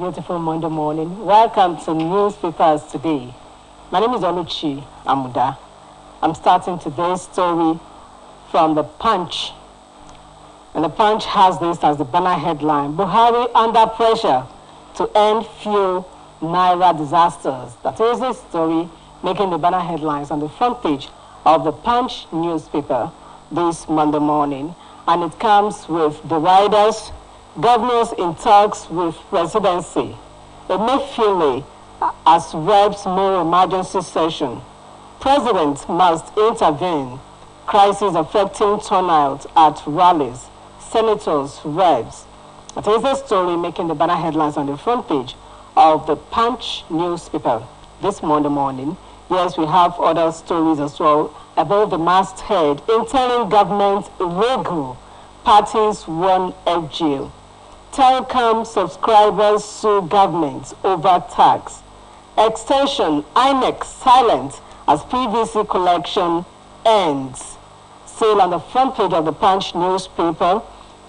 beautiful Monday morning. Welcome to Newspapers Today. My name is Oluchi Amuda. I'm starting today's story from The Punch. And The Punch has this as the banner headline: Buhari under pressure to end fuel Naira disasters. That is the story making the banner headlines on the front page of The Punch newspaper this Monday morning. And it comes with the riders, governors in talks with presidency. Emefiele as reps more emergency session. President must intervene. Crisis affecting turnout at rallies. Senators, reps. That is the story making the banner headlines on the front page of the Punch newspaper this Monday morning. Yes, we have other stories as well above the masthead. Interim government illegal. Parties won FGO. Telecom subscribers sue government over tax. Extension, INEC silent as PVC collection ends. Still on the front page of the Punch newspaper.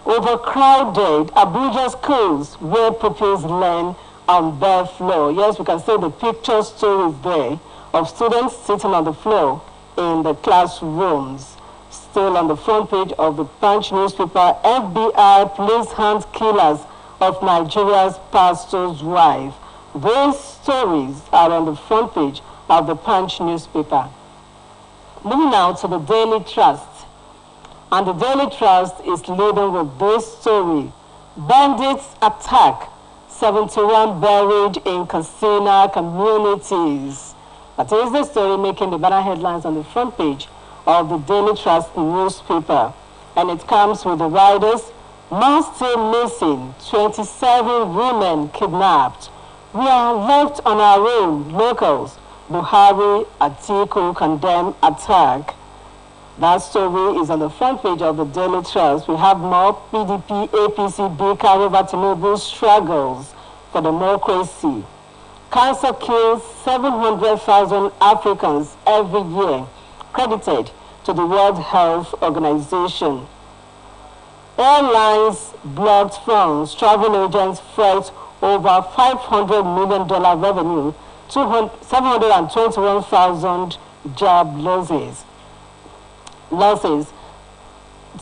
Overcrowded Abuja schools where pupils learn on bare floor. Yes, we can see the picture stories there of students sitting on the floor in the classrooms. Still on the front page of the Punch newspaper, FBI police hunt killers of Nigeria's pastor's wife. These stories are on the front page of the Punch newspaper. Moving now to the Daily Trust. And the Daily Trust is leading with this story: bandits attack 71 buried in Katsina communities. That is the story making the banner headlines on the front page of the Daily Trust newspaper. And it comes with the riders: man still missing, 27 women kidnapped. We are left on our own, locals. Buhari, Atiku condemn attack. That story is on the front page of the Daily Trust. We have more PDP, APC, bicker over Tinubu's struggles for democracy. Cancer kills 700,000 Africans every year, credited to the World Health Organization. Airlines blocked funds, travel agents fret over $500 million revenue, 721,000 job losses.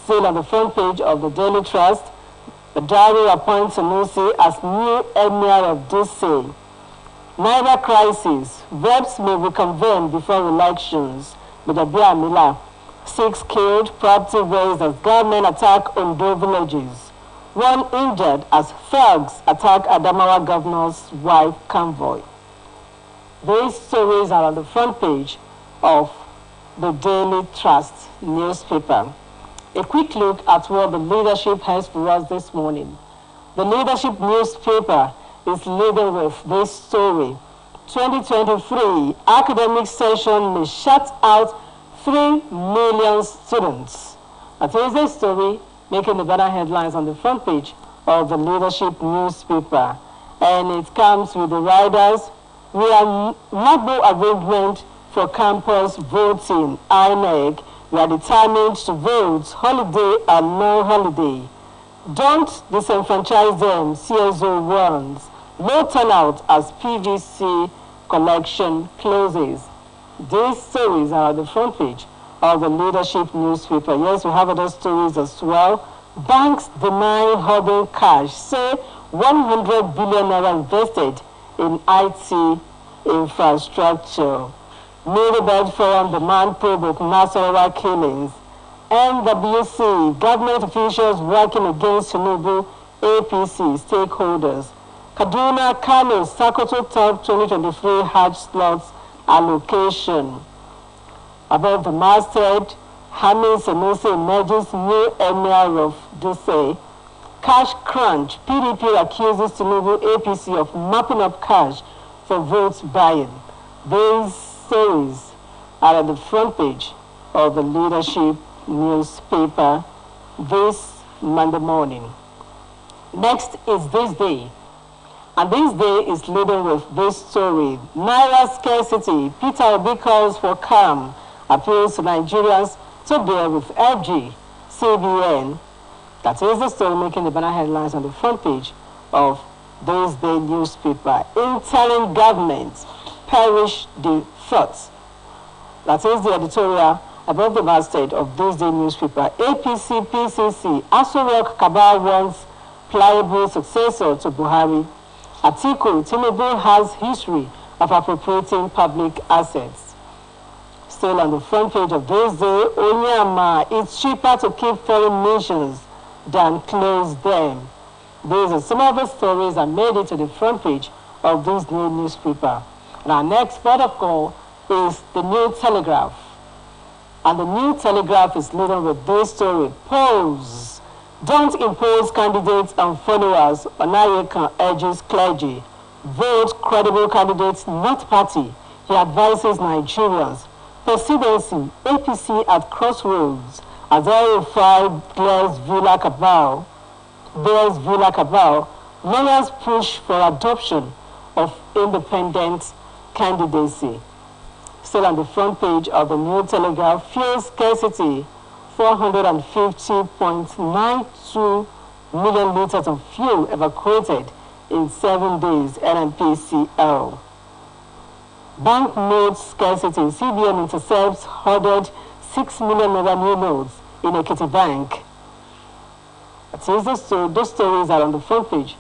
Still on the front page of the Daily Trust, the diary appoints Sanusi as new Emir of DC. Naira crisis, reps may reconvene before elections. Bidabia Mila, 6 killed, property razed as gunmen attack Ondo villages. 1 injured as thugs attack Adamawa governor's wife convoy. These stories are on the front page of the Daily Trust newspaper. A quick look at what the leadership has for us this morning. The leadership newspaper is leading with this story: 2023 academic session may shut out 3 million students. That is a story making the banner headlines on the front page of the leadership newspaper. And it comes with the riders: we are no arrangement for campus voting. INEC, we are determined to vote, holiday and no holiday. Don't disenfranchise them, CSO warns. Low turnout as PVC collection closes. These stories are on the front page of the leadership newspaper. Yes, we have other stories as well. Banks deny holding cash, say 100 billion naira invested in IT infrastructure. Milibed Forum demand probe of Nasarawa killings. NWC, government officials working against Tinubu, APC stakeholders. Kaduna, Kano, Sokoto top 2023 Hajj slots allocation. Above the masthead, Hamid Sanusi emerges new Emir of DC. Cash crunch, PDP accuses Tinubu, APC of mopping up cash for votes buying. These stories are at the front page of the leadership newspaper this Monday morning. Next is This Day. And This Day is leading with this story: Naira scarcity, Peter Obi calls for calm, appeals to Nigerians to bear with FG, CBN. That is the story making the banner headlines on the front page of this day newspaper. Interim government perish the thoughts. That is the editorial above the masthead of this day newspaper. APC, PCC, Aso Rock Cabal wants pliable successor to Buhari. Atiku, Tinubu has history of appropriating public assets. Still on the front page of this day, Onyama, it's cheaper to keep foreign nations than close them. These are some of the stories that made it to the front page of this new newspaper. And our next protocol is the New Telegraph. And the New Telegraph is leading with this story. Polls don't impose candidates and followers. Onayeka urges clergy. Vote credible candidates, not party. He advises Nigerians. Presidency, APC at crossroads. As El-Rufai bears Villa Cabal, lawyers push for adoption of independent candidacy. Still on the front page of the New Telegraph, fuel scarcity, 450.92 million liters of fuel evacuated in 7 days, NNPCL. Banknote scarcity, CBN intercepts hoarded 6 million naira new notes in Ekiti Bank. Those stories are on the front page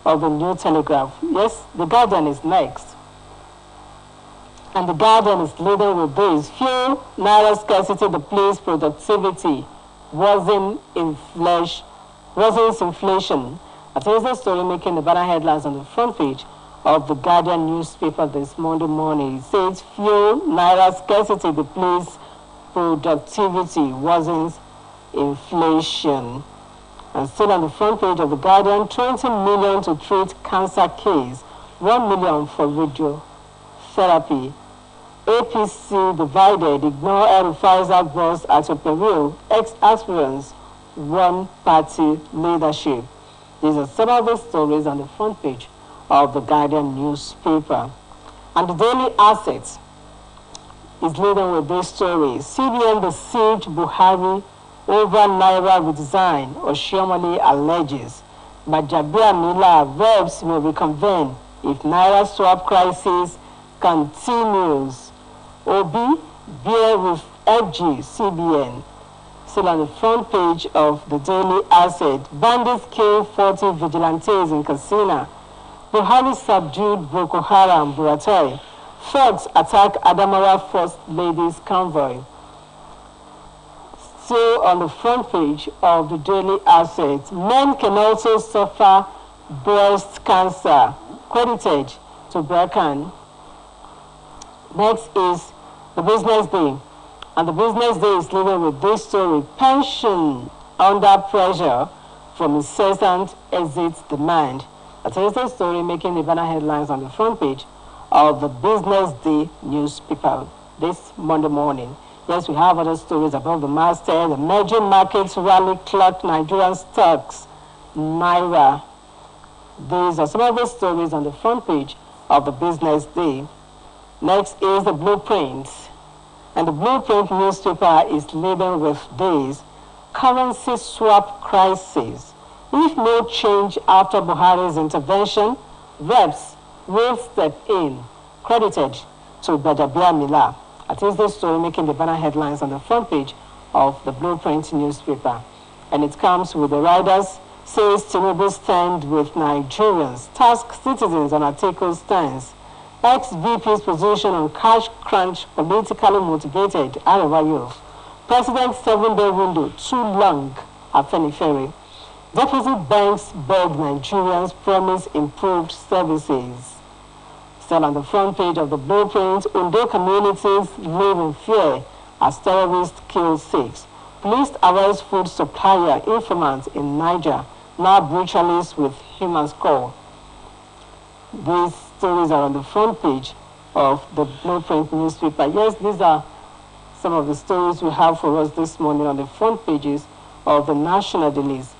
of the New Telegraph. Yes, the Guardian is next. And the Guardian is leading with this. Fuel, naira scarcity, the place productivity, wasn't inflation. That is the story making the banner headlines on the front page of the Guardian newspaper this Monday morning. It says fuel, naira scarcity, the place productivity, wasn't inflation. And still on the front page of the Guardian, 20 million to treat cancer case, 1 million for radiotherapy. APC divided, ignore El-Rufai's boss at your peril, ex-aspirants, one-party leadership. These are some of the stories on the front page of the Guardian newspaper. And the Daily Asset is leading with this story. CBN deceived Buhari over Naira redesign, Oshiomhole alleges. Gbajabiamila verbs will reconvene if Naira swap crisis continues. Obi, bear with FG, CBN. Still on the front page of the Daily Asset, bandits kill 40 vigilantes in Katsina. Buhari subdued Boko Haram, Buratai. Thugs attack Adamawa First Lady's convoy. Still on the front page of the Daily Asset, men can also suffer breast cancer, credited to Berkan. Next is the Business Day. And the Business Day is leading with this story. Pension under pressure from incessant exit demand. That is the story making the banner headlines on the front page of the Business Day newspaper this Monday morning. Yes, we have other stories above the masthead. The emerging markets rally clocked Nigerian stocks, Naira. These are some of the stories on the front page of the Business Day. Next is the Blueprint. And the Blueprint newspaper is labeled with this: currency swap crisis. If no change after Buhari's intervention, reps will step in, credited to Gbajabiamila. That is the story making the banner headlines on the front page of the Blueprint newspaper. And it comes with the riders, says Tinubu stand with Nigerians, task citizens on Atiku's stance. Ex-VP's position on cash crunch politically motivated Arewa youth. President's 7-day window too long at Ferry. Deposit banks beg Nigerians promise improved services. Still on the front page of the Blueprint, Ondo communities live in fear as terrorists kill 6. Police arrest food supplier informant in Niger, now brutalist with human skull. These stories are on the front page of the Blueprint newspaper. Yes, these are some of the stories we have for us this morning on the front pages of the national dailies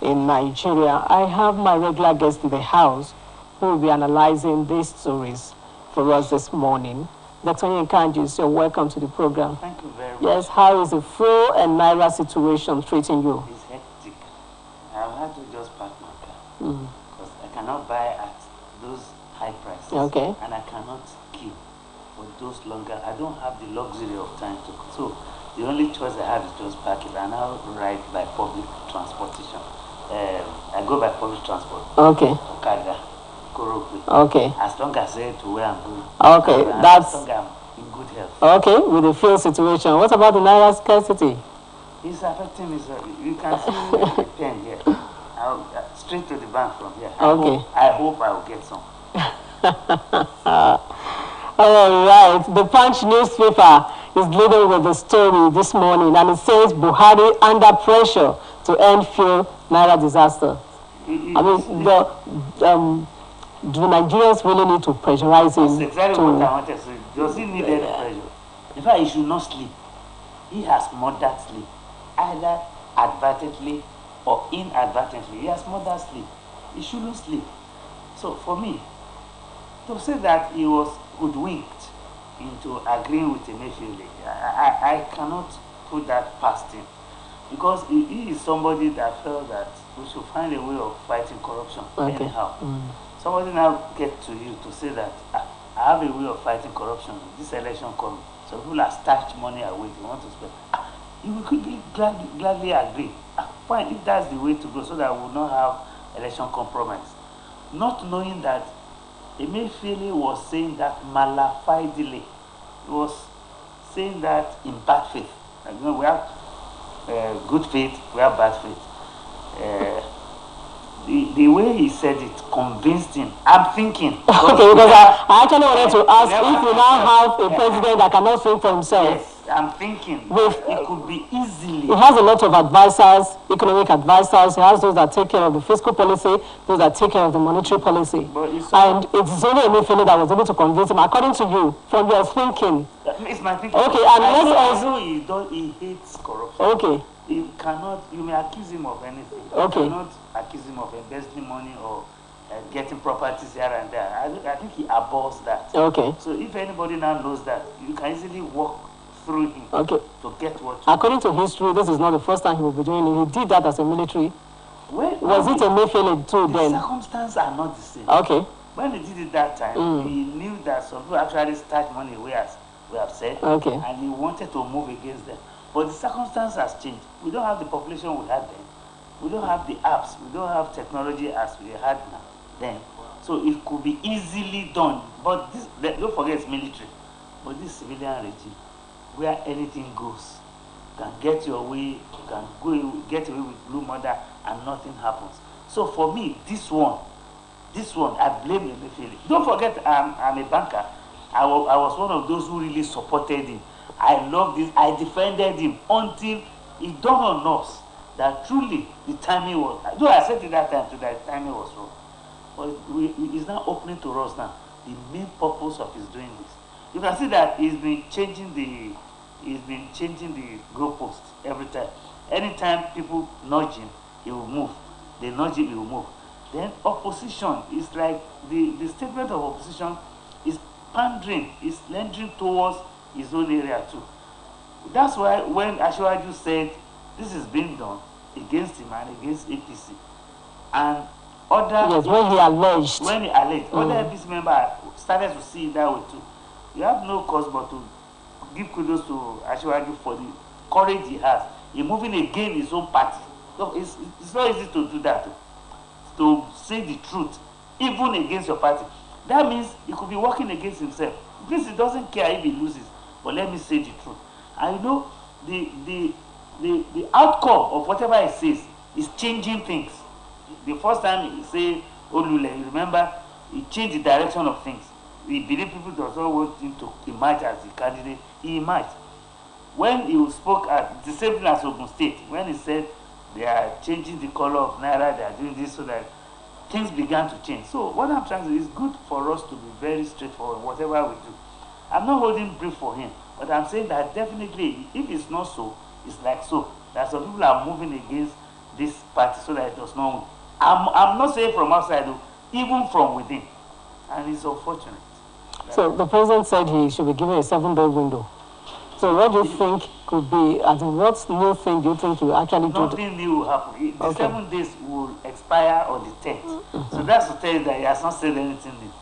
in Nigeria. I have my regular guest in the house who will be analyzing these stories for us this morning. Dr. Nkanji, so welcome to the program. Thank you very much. Yes, how is the fuel and Naira situation treating you? It's hectic. I've had to just park my car because I cannot buy Okay. And I cannot queue for those longer. I don't have the luxury of time to. So the only choice I have is just park it. I now ride by public transportation. I go by public transport. Okay. Okada, Korope. Okay. As long as I get to where I'm going. Okay, that's... As long as I'm in good health. Okay, with the fuel situation. What about the Naira scarcity? It's affecting me. You can see the pen here. Straight to the bank from here. I hope I will get some. All right. The Punch newspaper is leading with the story this morning, and it says Buhari under pressure to end fuel Naira disaster. I mean, do Nigerians really need to pressurize him? That's exactly what I wanted to say. Does he need any pressure? In fact, he should not sleep. He has murdered sleep, either advertently or inadvertently. He has murdered sleep. He shouldn't sleep. So for me, to say that he was hoodwinked into agreeing with Emefiele, I cannot put that past him, because he is somebody that felt that we should find a way of fighting corruption anyhow. Somebody now get to you to say that I have a way of fighting corruption. This election coming, so people are stashed money away. They want to spend. You will quickly gladly agree. Fine, if that's the way to go, so that we will not have election compromise. Not knowing that Emefiele was saying that malafidely. He was saying that in bad faith. You know, we have good faith, we have bad faith. The way he said it convinced him. I'm thinking. Okay, because I actually wanted to ask if we now have a president that cannot think for himself. Yes, I'm thinking it could be easily. He has a lot of advisors, economic advisors. He has those that take care of the fiscal policy, those that take care of the monetary policy. And it's only Emefiele that was able to convince him, according to you, from your thinking. It's my thinking. Okay, and let's also he hates corruption. Okay. You may accuse him of anything. Okay. You cannot accuse him of embezzling money or getting properties here and there. I think he abhors that. Okay. So if anybody now knows that, you can easily walk through him to get what. According to history, this is not the first time he will be doing it. He did that as a military. Was it Emefiele too then? The circumstances are not the same. Okay. When he did it that time, he knew that some people actually start money away, as we have said. Okay. And he wanted to move against them. But the circumstance has changed. We don't have the population we had then. We don't have the apps. We don't have technology as we had now then. So it could be easily done. But this, don't forget, it's military. But this civilian regime, where anything goes, you can get your way, you can get away with blue murder, and nothing happens. So for me, this one, I blame Emefiele. Don't forget, I'm a banker. I was one of those who really supported him. I love this. I defended him until it dawned on us that truly the timing was. Though I said it that time, that the timing was wrong. But it's now opening to us now the main purpose of his doing this. You can see that he's been changing the goalpost every time. Anytime people nudge him, he will move. They nudge him, he will move. Then opposition is like the statement of opposition is pandering, is lending towards his own area too. That's why when Ashwaju said this is being done against him and against APC, and other when he alleged other APC members started to see it that way too. You have no cause but to give kudos to Ashwaju for the courage he has in moving against his own party. So it's not easy to do that, to say the truth even against your party. That means he could be working against himself. Because he doesn't care if he loses. But let me say the truth. I know the outcome of whatever he says is changing things. The first time he said Olule, you remember, he changed the direction of things. We believe people does not want him to emerge as the candidate. He emerged. When he spoke at the same thing as Ogun State, when he said they are changing the color of Naira, they are doing this so that things began to change. So what I'm trying to do is good for us to be very straightforward, whatever we do. I'm not holding brief for him, but I'm saying that definitely, if it's not so, it's like so. That some people are moving against this party so that it does not win. I'm not saying from outside, though, even from within. And it's unfortunate. So the president said he should be given a 7-day window. So what do you think could be, as in what new thing do you think you actually do? Nothing new will happen. The 7 days will expire on the 10th. So that's to tell you that he has not said anything new.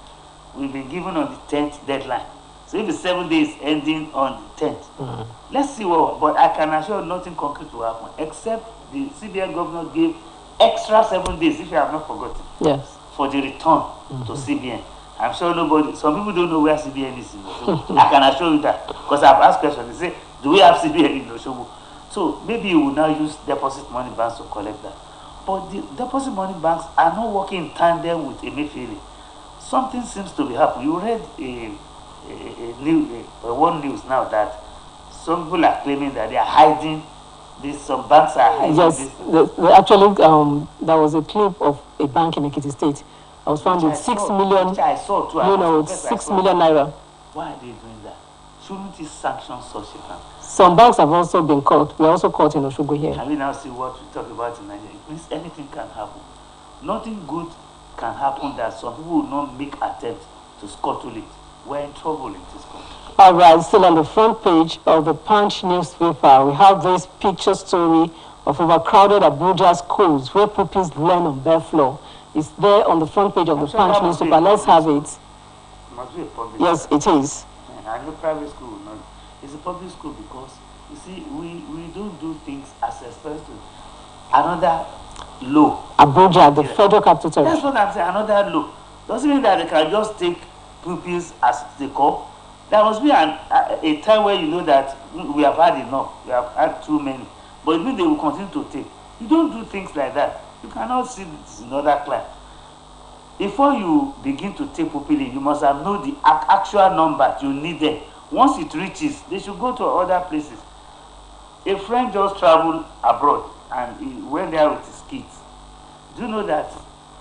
we've been given on the 10th deadline. So if the 7 days ending on the 10th, let's see what. But I can assure you nothing concrete will happen, except the CBN governor gave extra 7 days, if you have not forgotten. Yes. For the return to CBN. I'm sure some people don't know where CBN is. So I can assure you that, because I've asked questions. They say, do we have CBN in Oshobo? So maybe you will now use deposit money banks to collect that. But the deposit money banks are not working in tandem with Emefiele. Something seems to be happening. You read one news now that some people are claiming that they are hiding this. Some banks are hiding yes, this. Actually, there was a clip of a bank in Ekiti State. I was found with 6 million. Which I saw too. 6 million naira. Why are they doing that? Shouldn't it sanction such a bank? Some banks have also been caught. We're also caught in Oshogo here. Can we now see what we talk about in Nigeria? It means anything can happen. Nothing good can happen that some people will not make attempts to scuttle it. We're in trouble in this country. All right, still on the front page of the Punch newspaper, we have this picture story of overcrowded Abuja schools where pupils learn on bare floor. It's there on the front page of the Punch newspaper. Let's have it. Must be a public yes, school. It is. I know private school. No. It's a public school because, you see, we don't do things as expressed to another law. Abuja, the federal capital. That's what I'm saying, another law. Doesn't mean that they can just take pupils as they come. There must be a time where you know that we have had enough, we have had too many. But it means they will continue to take. You don't do things like that. You cannot see this in other class. Before you begin to take pupil in, you must have known the actual number you need there. Once it reaches, they should go to other places. A friend just traveled abroad and he went there with his kids. Do you know that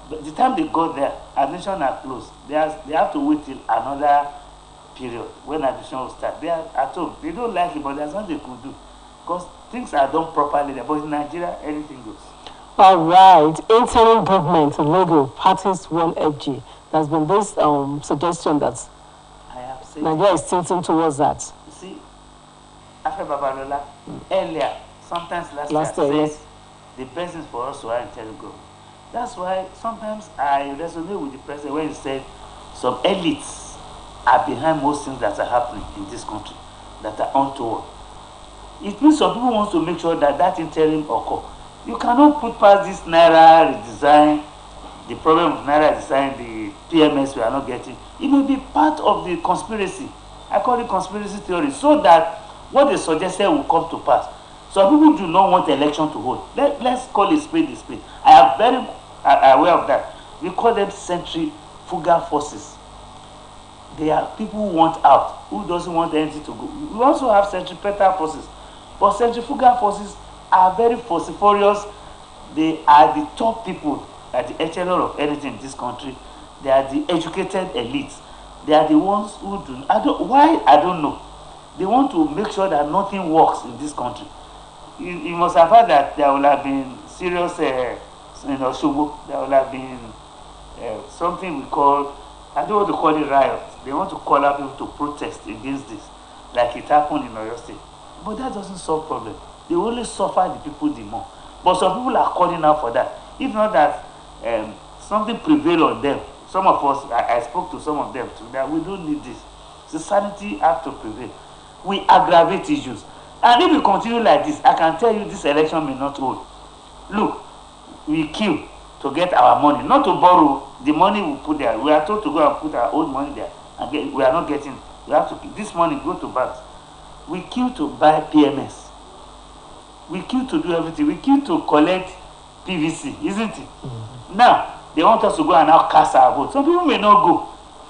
the time they got there, admission are closed. They have to wait till another period when admission will start. They are at home. They don't like it, but there's nothing they could do. Because things are done properly there. But in Nigeria, anything goes. All right. Interim government logo, parties 1FG. There's been this suggestion that Nigeria is tilting towards that. You see, after Babalola, earlier, sometimes last year, yes. The best is for us to have interim government. That's why sometimes I resonate with the president when he said some elites are behind most things that are happening in this country, that are untoward. It means some people want to make sure that that interim occur. You cannot put past this Naira redesign, the problem of Naira redesign, the PMS we are not getting. It may be part of the conspiracy. I call it conspiracy theory, so that what they suggested will come to pass. Some people do not want the election to hold. Let's call it spade a spade. I am very aware of that. We call them centrifugal forces. They are people who want out, who doesn't want anything to go. We also have centripetal forces. But centrifugal forces are very vociferous. They are the top people at the echelon of anything in this country. They are the educated elites. They are the ones who do. Why? I don't know. They want to make sure that nothing works in this country. You must have heard that there will have been serious, in Oshogo, there will have been something we call, I don't want to call it riots. They want to call up people to protest against this, like it happened in Oyo State. But that doesn't solve problem. They only suffer the people the more. But some people are calling out for that. If not that something prevail on them. Some of us, I spoke to some of them too, that we don't need this. Society has to prevail. We aggravate issues. And if we continue like this, I can tell you this election may not hold. Look, we kill to get our money, not to borrow the money we put there. We are told to go and put our own money there, and we are not getting. We have to this money go to banks. We kill to buy PMS. We kill to do everything. We kill to collect PVC, isn't it? Mm-hmm. Now they want us to go and now cast our vote. Some people may not go.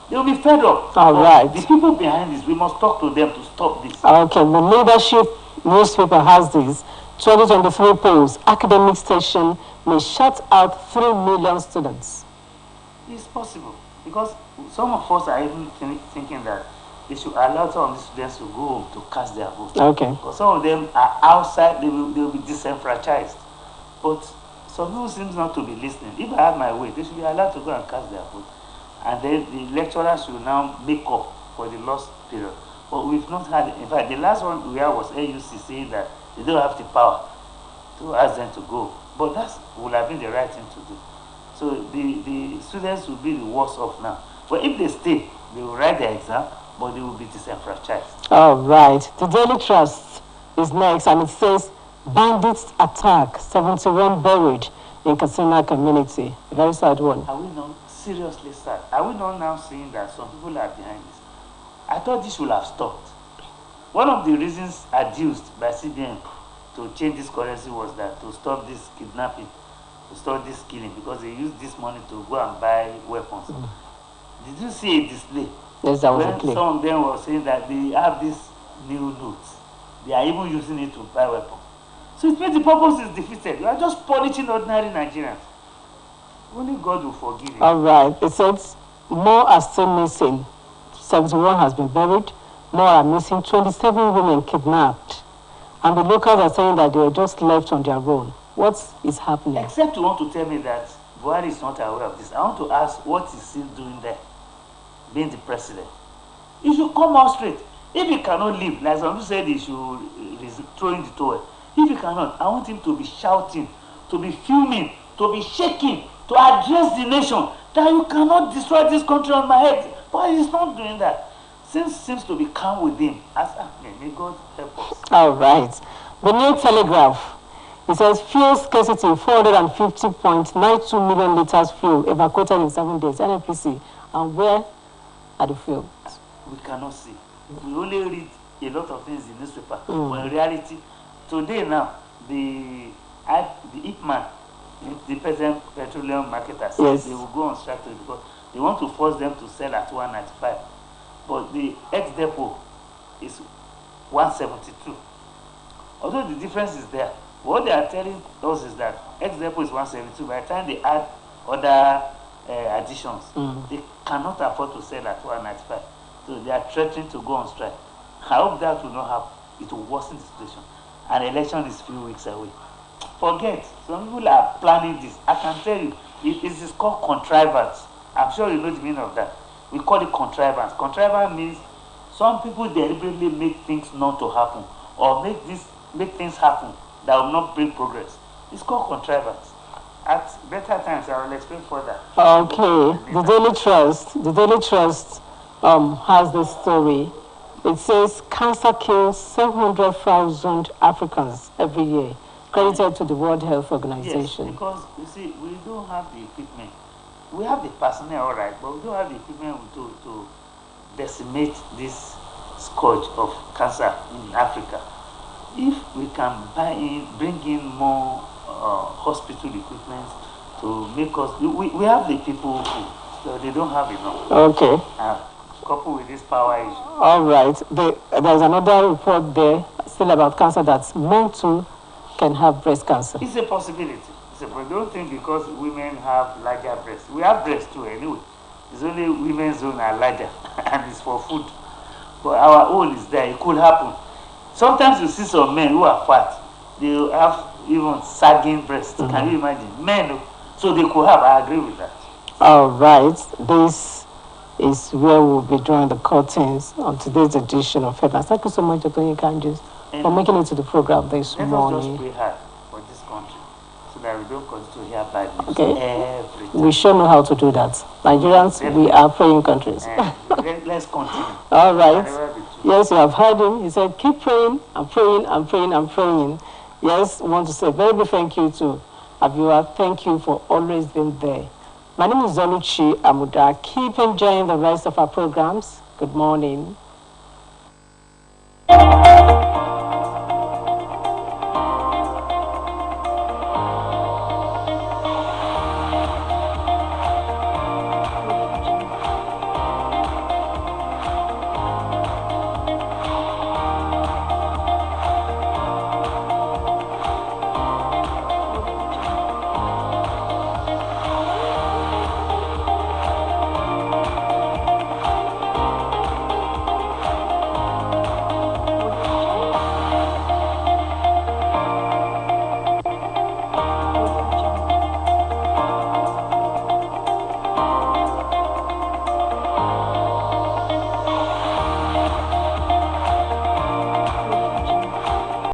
They will be fed up. All right. The people behind this, we must talk to them to stop this. Okay, the Leadership newspaper has this. 2023 polls, academic station may shut out 3 million students. It's possible. Because some of us are even thinking that they should allow some of the students to go home to cast their vote. Okay. Because some of them are outside, they will be disenfranchised. But some people seem not to be listening. If I had my way, they should be allowed to go and cast their vote. And then the lecturers will now make up for the lost period. But we've not had it. In fact, the last one we had was AUC saying that they don't have the power to ask them to go. But that would have been the right thing to do. So the students will be the worst off now. But if they stay, they will write their exam, but they will be disenfranchised. All right. The Daily Trust is next, and it says, bandits attack, 71 buried in Katsina community. A very sad one. Are we not seriously sad? Are we not now seeing that some people are behind this? I thought this would have stopped. One of the reasons adduced by CBN to change this currency was that to stop this kidnapping, to stop this killing, because they use this money to go and buy weapons. Did you see a display? Yes, that was when a clip. some of them were saying that they have this new notes. They are even using it to buy weapons. So it means the purpose is defeated. You are just punishing ordinary Nigerians. Only God will forgive you. All right. It says more are still missing. 71 has been buried. More are missing. 27 women kidnapped. And the locals are saying that they were just left on their own. What is happening? Except you want to tell me that Buhari is not aware of this. I want to ask, what is he doing there, being the president? He should come out straight. If he cannot leave, like some people said, he should throw in the towel. If he cannot, I want him to be shouting, to be fuming, to be shaking, to address the nation that you cannot destroy this country on my head. But he's not doing that. Seems to be calm with him. May God help us. All right. The New Telegraph. It says fuel scarcity, 450.92 million liters fuel evacuated in 7 days. NNPC. And where are the fuels? We cannot see. We only read a lot of things in newspaper. But in reality, today now, the IPMAN, the present petroleum marketers, yes, they will go on strike because they want to force them to sell at 195. But the ex-depot is 172. Although the difference is there, what they are telling us is that ex-depot is 172. By the time they add other additions, they cannot afford to sell at 195. So they are threatening to go on strike. I hope that will not happen. It will worsen the situation. An election is a few weeks away. Forget. Some people are planning this. I can tell you, it is called contrivance. I'm sure you know the meaning of that. We call it contrivance. Contrivance means some people deliberately make things not to happen, or make things happen that will not bring progress. It's called contrivance. At better times, I will explain further. Okay. The Daily Trust has this story. It says cancer kills 700,000 Africans every year, credited to the World Health Organization. Yes, because you see, we don't have the equipment. We have the personnel, all right, but we don't have the equipment to decimate this scourge of cancer in Africa. If we can bring in more hospital equipment to make us, we have the people who, so they don't have enough. Okay. Coupled with this power issue. All right. There's another report there still about cancer that men too can have breast cancer. It's a possibility. But don't think because women have larger breasts. We have breasts too anyway. It's only women's own are larger and it's for food. But our own is there. It could happen. Sometimes you see some men who are fat. They have even sagging breasts. Can you imagine? Men, so they could have. I agree with that. All right. This is where we'll be drawing the curtains on today's edition of Headlines. Thank you so much, Dr. Kanjis, for making it to the program this morning. Let us just pray hard for this country so that we don't continue to hear bad news every time. We sure know how to do that. Nigerians, we are praying countries. Let's continue. All right. Yes, you have heard him. He said, keep praying and praying and praying and praying. Yes, I want to say a very big thank you to Abiola. Thank you for always being there. My name is Oluchi Amuda. Keep enjoying the rest of our programs. Good morning.